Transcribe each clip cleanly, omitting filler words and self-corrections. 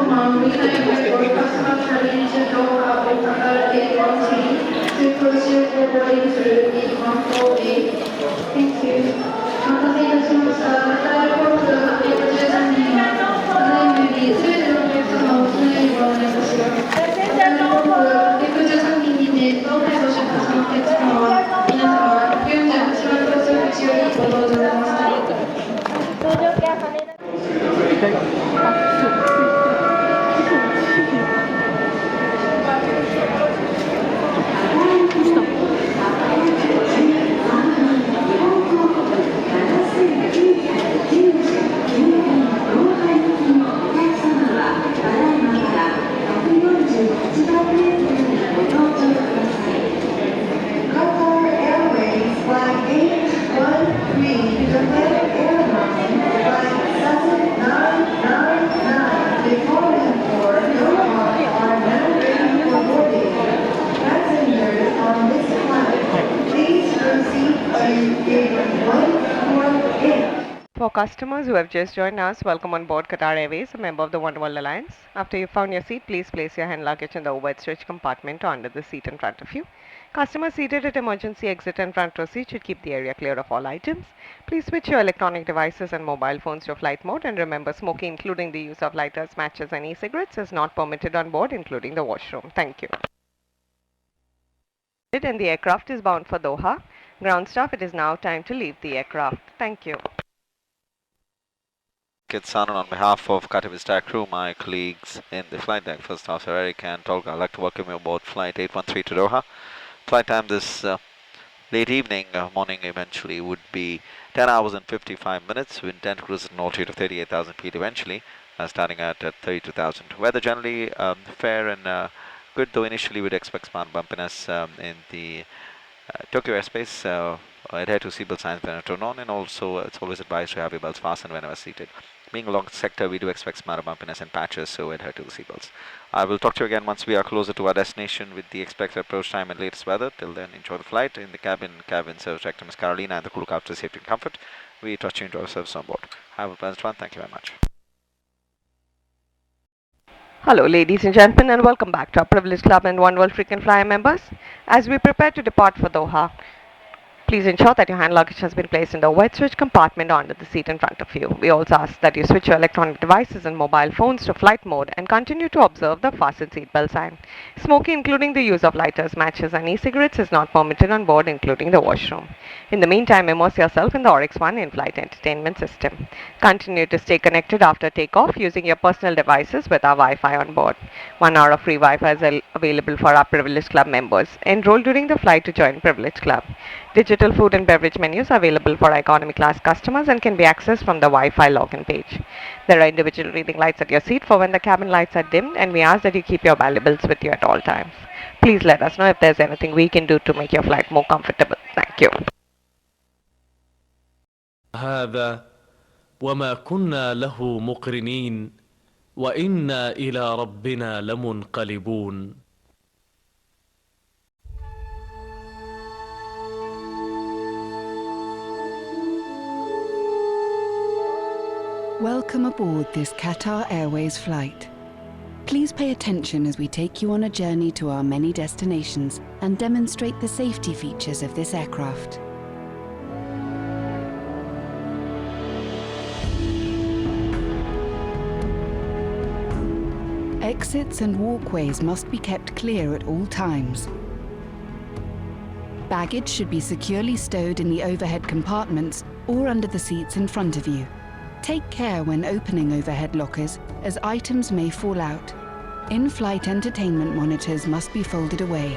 Doha, we kindly for customer traveling to Doha or Qatar Airlines to proceed for boarding through gate 148. Thank you. お待たせいたしました。カタール航空813便は、ただいまよりすべてのお客様を機内にご案内いたします。カタール航空813便にて、ドーハへご出発のお客様は、皆様148番搭乗口よりご搭乗ください。Airways flight 813 Qatar Airlines flight 777 departing for Doha are now ready for boarding. Passengers on this flight, please proceed to gate 148. For customers who have just joined us, welcome on board Qatar Airways, a member of the One World Alliance. After you found your seat, please place your hand luggage in the overhead stretch compartment or under the seat in front of you. Customers seated at emergency exit and front row seat should keep the area clear of all items. Please switch your electronic devices and mobile phones to flight mode, and remember, smoking, including the use of lighters, matches and e-cigarettes, is not permitted on board, including the washroom. Thank you. And the aircraft is bound for Doha. Ground staff, it is now time to leave the aircraft. Thank you. Kitsanan, on behalf of Qatar crew, my colleagues in the flight deck, First Officer Eric and Tolga, I'd like to welcome you aboard Flight 813 to Doha. Flight time this late evening, morning eventually, would be 10 hours and 55 minutes. We intend to cruise at an altitude of 38,000 feet eventually, starting at 32,000. Weather generally fair and good, though initially we'd expect smart bumpiness in the Tokyo airspace. Adhere to seatbelt signs when turned on, and also it's always advised to have your belts fastened whenever seated. Being along the sector, we do expect smart bumpiness and patches, so adhere to the seatbelts. I will talk to you again once we are closer to our destination with the expected approach time and latest weather. Till then, enjoy the flight. In the cabin service director Ms. Carolina and the crew look after safety and comfort. We trust you enjoy yourselves on board. Have a pleasant one. Thank you very much. Hello ladies and gentlemen, and welcome back to our Privilege Club and One World Frequent Flyer members. As we prepare to depart for Doha, please ensure that your hand luggage has been placed in the overhead switch compartment or under the seat in front of you. We also ask that you switch your electronic devices and mobile phones to flight mode and continue to observe the fasten seatbelt sign. Smoking, including the use of lighters, matches and e-cigarettes, is not permitted on board, including the washroom. In the meantime, immerse yourself in the Oryx One in-flight entertainment system. Continue to stay connected after takeoff using your personal devices with our Wi-Fi on board. 1 hour of free Wi-Fi is available for our Privilege Club members. Enroll during the flight to join Privilege Club. Digital food and beverage menus are available for economy class customers and can be accessed from the Wi-Fi login page. There are individual reading lights at your seat for when the cabin lights are dimmed, and we ask that you keep your valuables with you at all times. Please let us know if there's anything we can do to make your flight more comfortable. Thank you. هذا وما كنا له مقرنين وإنا إلى ربنا لمنقلبون. Welcome aboard this Qatar Airways flight. Please pay attention as we take you on a journey to our many destinations and demonstrate the safety features of this aircraft. Exits and walkways must be kept clear at all times. Baggage should be securely stowed in the overhead compartments or under the seats in front of you. Take care when opening overhead lockers, as items may fall out. In-flight entertainment monitors must be folded away.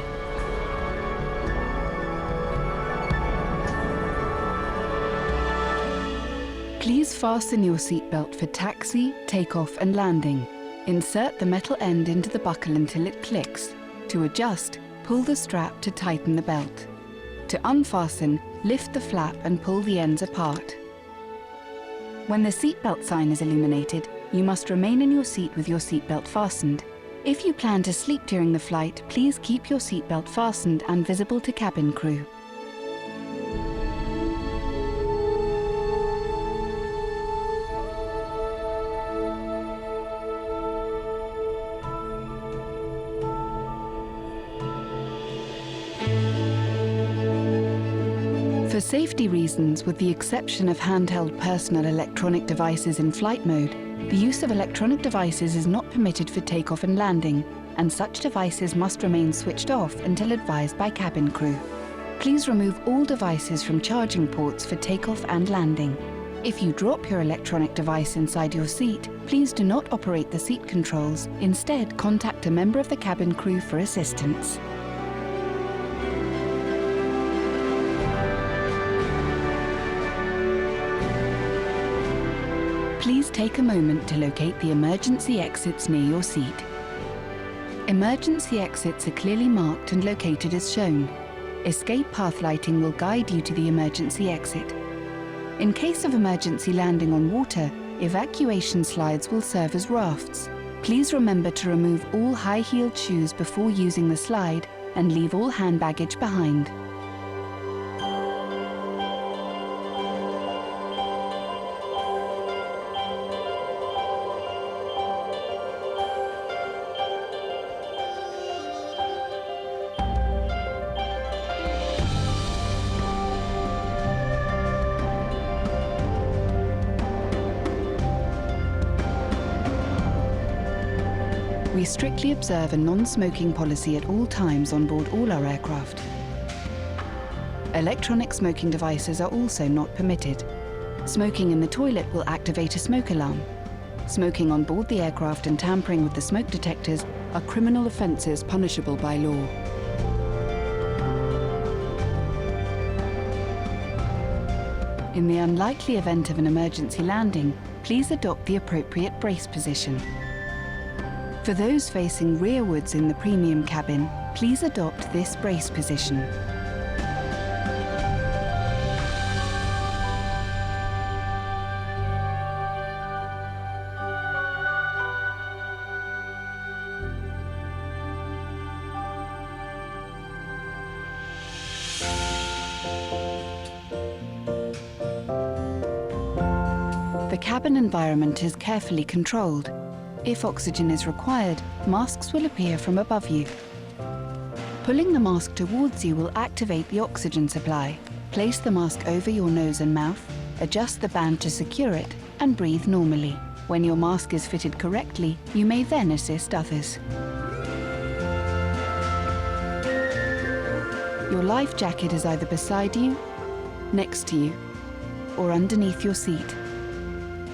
Please fasten your seatbelt for taxi, takeoff and landing. Insert the metal end into the buckle until it clicks. To adjust, pull the strap to tighten the belt. To unfasten, lift the flap and pull the ends apart. When the seatbelt sign is illuminated, you must remain in your seat with your seatbelt fastened. If you plan to sleep during the flight, please keep your seatbelt fastened and visible to cabin crew. safety reasons, with the exception of handheld personal electronic devices in flight mode, the use of electronic devices is not permitted for takeoff and landing, and such devices must remain switched off until advised by cabin crew. Please remove all devices from charging ports for takeoff and landing. If you drop your electronic device inside your seat, please do not operate the seat controls. Instead, contact a member of the cabin crew for assistance. Please take a moment to locate the emergency exits near your seat. Emergency exits are clearly marked and located as shown. Escape path lighting will guide you to the emergency exit. In case of emergency landing on water, evacuation slides will serve as rafts. Please remember to remove all high-heeled shoes before using the slide and leave all hand baggage behind. We strictly observe a non-smoking policy at all times on board all our aircraft. Electronic smoking devices are also not permitted. Smoking in the toilet will activate a smoke alarm. Smoking on board the aircraft and tampering with the smoke detectors are criminal offences punishable by law. In the unlikely event of an emergency landing, please adopt the appropriate brace position. For those facing rearwards in the premium cabin, please adopt this brace position. The cabin environment is carefully controlled. If oxygen is required, masks will appear from above you. Pulling the mask towards you will activate the oxygen supply. Place the mask over your nose and mouth, adjust the band to secure it, and breathe normally. When your mask is fitted correctly, you may then assist others. Your life jacket is either beside you, next to you, or underneath your seat.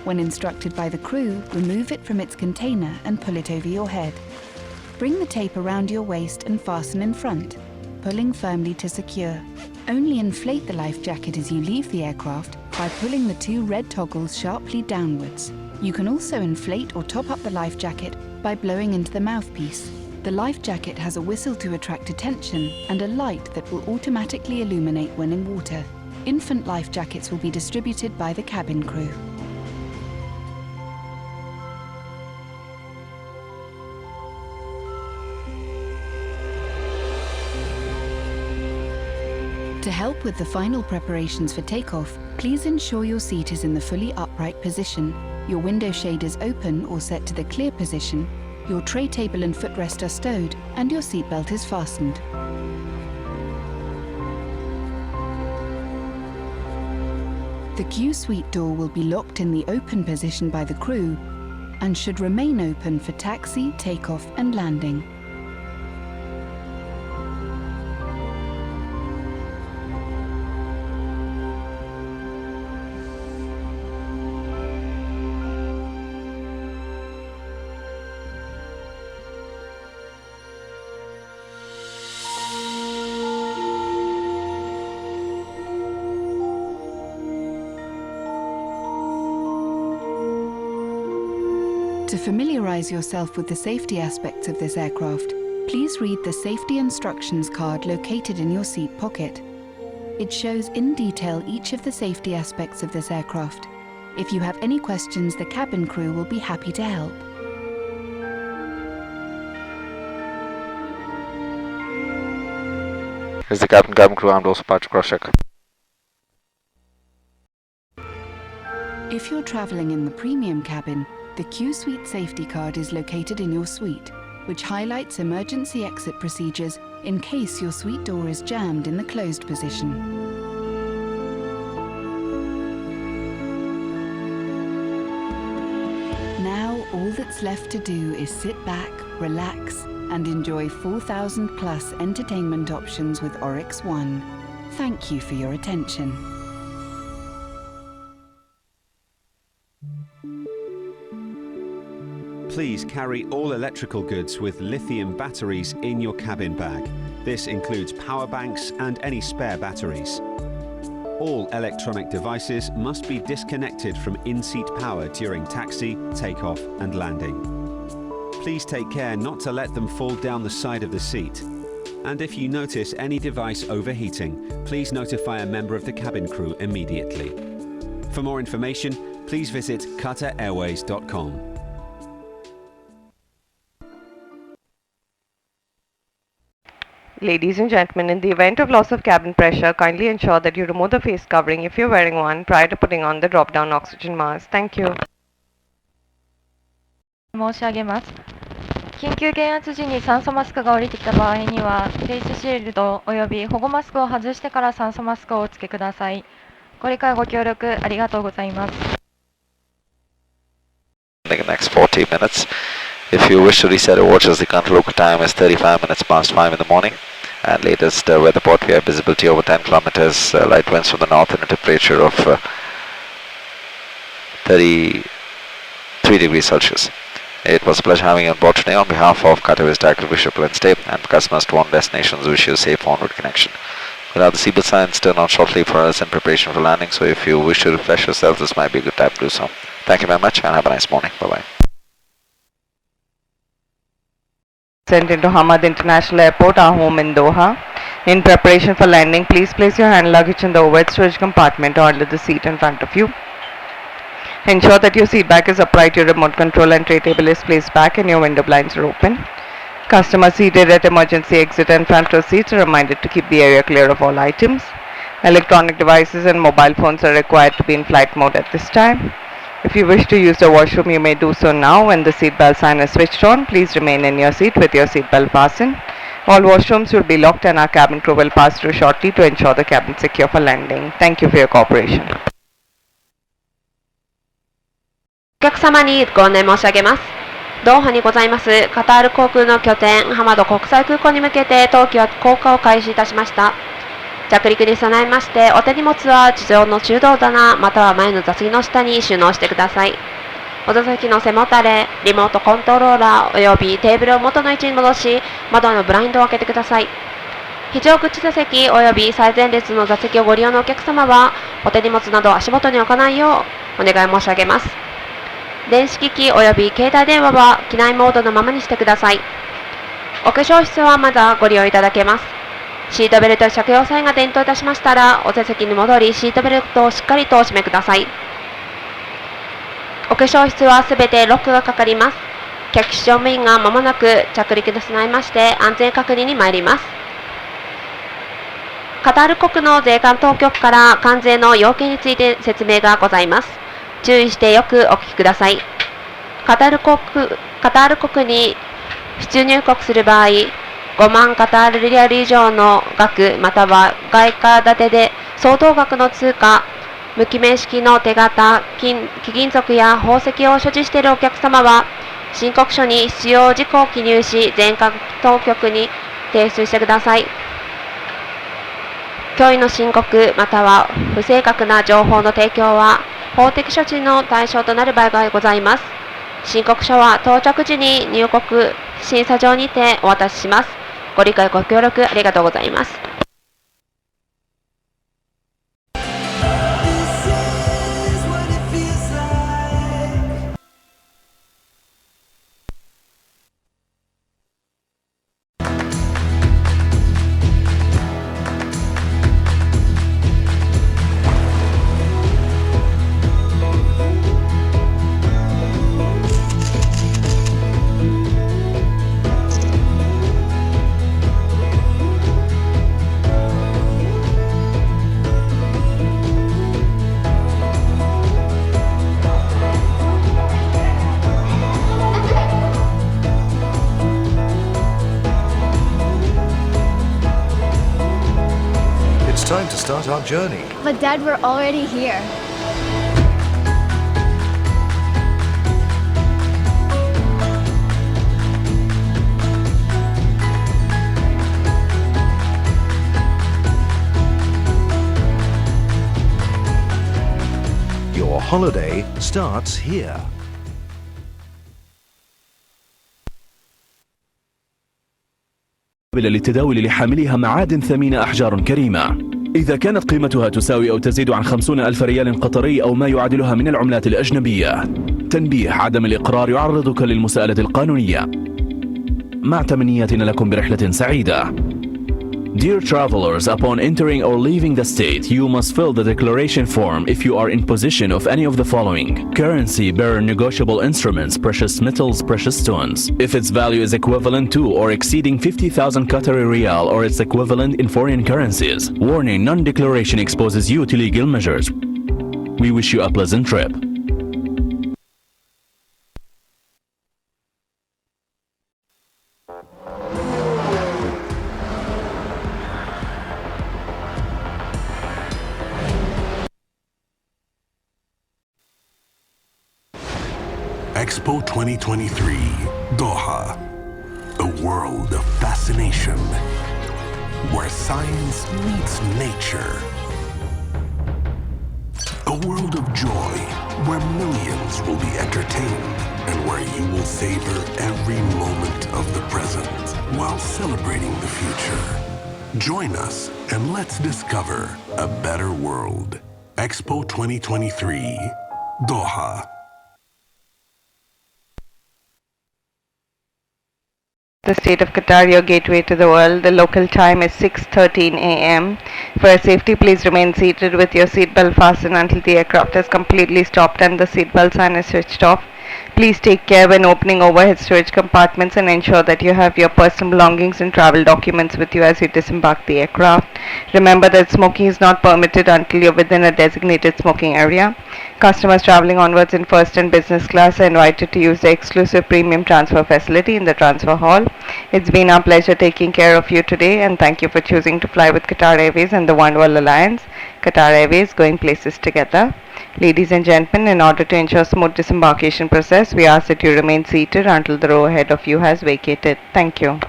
When instructed by the crew, remove it from its container and pull it over your head. Bring the tape around your waist and fasten in front, pulling firmly to secure. Only inflate the life jacket as you leave the aircraft by pulling the two red toggles sharply downwards. You can also inflate or top up the life jacket by blowing into the mouthpiece. The life jacket has a whistle to attract attention and a light that will automatically illuminate when in water. Infant life jackets will be distributed by the cabin crew. To help with the final preparations for takeoff, please ensure your seat is in the fully upright position, your window shade is open or set to the clear position, your tray table and footrest are stowed, and your seatbelt is fastened. The queue suite door will be locked in the open position by the crew and should remain open for taxi, takeoff and landing. To familiarize yourself with the safety aspects of this aircraft, please read the safety instructions card located in your seat pocket. It shows in detail each of the safety aspects of this aircraft. If you have any questions, the cabin crew will be happy to help. Here's the cabin crew armed also patch cross check. If you're traveling in the premium cabin, the Q Suite safety card is located in your suite, which highlights emergency exit procedures in case your suite door is jammed in the closed position. that's left to do is sit back, relax, and enjoy 4,000 plus entertainment options with Oryx One. Thank you for your attention. Please carry all electrical goods with lithium batteries in your cabin bag. This includes power banks and any spare batteries. All electronic devices must be disconnected from in-seat power during taxi, takeoff and landing. Please take care not to let them fall down the side of the seat. And if you notice any device overheating, please notify a member of the cabin crew immediately. For more information, please visit QatarAirways.com. Ladies and gentlemen, in the event of loss of cabin pressure, kindly ensure that you remove the face covering if you're wearing one prior to putting on the drop-down oxygen mask. Thank you. 申し上げます。緊急減圧時に酸素マスクが降りてきた場合には、フェイスシールドおよび保護マスクを外してから酸素マスクをお付けください。ご理解ご協力ありがとうございます。In the next 40 minutes. If you wish to reset your watches, the country local time is 35 minutes past 5 in the morning. And latest weather report, we have visibility over 10 kilometers, light winds from the north and a temperature of 33 degrees Celsius. It was a pleasure having you on board today. On behalf of Qatar's Director, wish you a pleasant stay, and customers to one destinations wish you a safe onward connection. We'll have the seatbelt signs turn on shortly for us in preparation for landing, so if you wish to refresh yourself, this might be a good time to do so. Thank you very much and have a nice morning. Bye-bye. Sent into Hamad International Airport, our home in Doha. In preparation for landing, please place your hand luggage in the overhead storage compartment or under the seat in front of you. Ensure that your seat back is upright, your remote control and tray table is placed back and your window blinds are open. Customers seated at emergency exit and front row seats are reminded to keep the area clear of all items. Electronic devices and mobile phones are required to be in flight mode at this time. If you wish to use the washroom, you may do so now. When the seatbelt sign is switched on, please remain in your seat with your seatbelt fastened. All washrooms will be locked and our cabin crew will pass through shortly to ensure the cabin is secure for landing. Thank you for your cooperation. お客様にご案内申し上げます。ドーハにございますカタール航空の拠点ハマド国際空港に向けて当機は降下を開始いたしました。着陸に備えましてお手荷物は地上の中道棚または前の座席の下に収納してください。お座席の背もたれ、リモートコントローラーおよびテーブルを元の位置に戻し窓のブラインドを開けてください。非常口座席および最前列の座席をご利用のお客様はお手荷物など足元に置かないようお願い申し上げます。電子機器および携帯電話は機内モードのままにしてください。お化粧室はまだご利用いただけます。シートベルト着用際が点灯いたしましたらお座席に戻りシートベルトをしっかりとお締めください。お化粧室はすべてロックがかかります。客室乗務員が間もなく着陸に備えまして安全確認に参ります。カタール国の税関当局から関税の要件について説明がございます。注意してよくお聞きください。カタール国に出入国する場合、5万カタールリアル以上の額または外貨建てで相当額の通貨、無記名式の手形、貴金属や宝石を所持しているお客様は、申告書に必要事項を記入し、税関当局に提出してください。虚偽の申告または不正確な情報の提供は、法的処置の対象となる場合がございます。申告書は到着時に入国審査場にてお渡しします。ご理解ご協力ありがとうございます。Time to start our journey. But Dad, we're already here. holiday starts here. للتداول لحاملها معادن ثمينة أحجار كريمة. إذا كانت قيمتها تساوي أو تزيد عن 50,000 ريال قطري أو ما يعادلها من العملات الأجنبية. تنبيه: عدم الإقرار يعرضك للمساءلة القانونية. مع تمنياتنا لكم برحلة سعيدة. Dear travelers, upon entering or leaving the state, you must fill the declaration form if you are in possession of any of the following: currency, bearer, negotiable instruments, precious metals, precious stones, if its value is equivalent to or exceeding 50,000 Qatari riyal or its equivalent in foreign currencies. Warning: non-declaration exposes you to legal measures. We wish you a pleasant trip. Expo 2023, Doha, a world of fascination, where science meets nature. A world of joy, where millions will be entertained, and where you will savor every moment of the present, while celebrating the future. Join us and let's discover a better world. Expo 2023, Doha. The state of Qatar, your gateway to the world. The local time is 6:13 a.m. For safety, please remain seated with your seatbelt fastened until the aircraft is completely stopped and the seatbelt sign is switched off. Please take care when opening overhead storage compartments and ensure that you have your personal belongings and travel documents with you as you disembark the aircraft. Remember that smoking is not permitted until you're within a designated smoking area. Customers traveling onwards in first and business class are invited to use the exclusive premium transfer facility in the transfer hall. It's been our pleasure taking care of you today, and thank you for choosing to fly with Qatar Airways and the One World Alliance. Qatar Airways, going places together. Ladies and gentlemen, in order to ensure smooth disembarkation process, we ask that you remain seated until the row ahead of you has vacated. Thank you.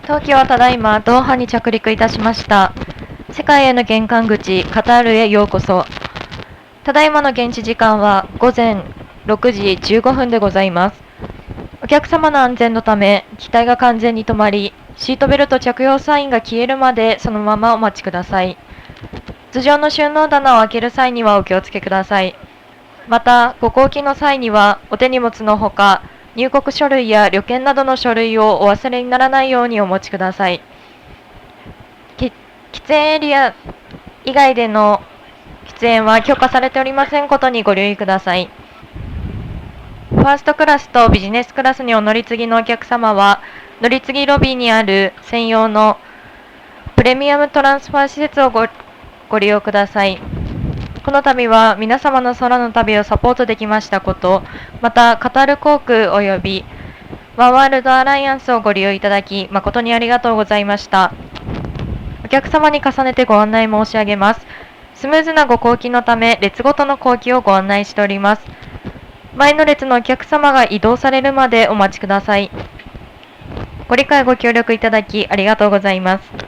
当機はただいまドーハに着陸いたしました。世界への玄関口カタールへようこそ。ただいまの現地時間は午前6時15分でございます。お客様の安全のため機体が完全に止まり、シートベルト着用サインが消えるまでそのままお待ちください。頭上の収納棚を開ける際にはお気をつけください。また、ご降機の際にはお手荷物のほか、入国書類や旅券などの書類をお忘れにならないようにお持ちください。喫煙エリア以外での喫煙は許可されておりませんことにご留意ください。ファーストクラスとビジネスクラスにお乗り継ぎのお客様は、乗り継ぎロビーにある専用のプレミアムトランスファー施設をご利用ください。この度は皆様の空の旅をサポートできましたこと、またカタール航空およびワンワールドアライアンスをご利用いただき誠にありがとうございました。お客様に重ねてご案内申し上げます。スムーズなご降機のため列ごとの降機をご案内しております。前の列のお客様が移動されるまでお待ちください。ご理解ご協力いただきありがとうございます。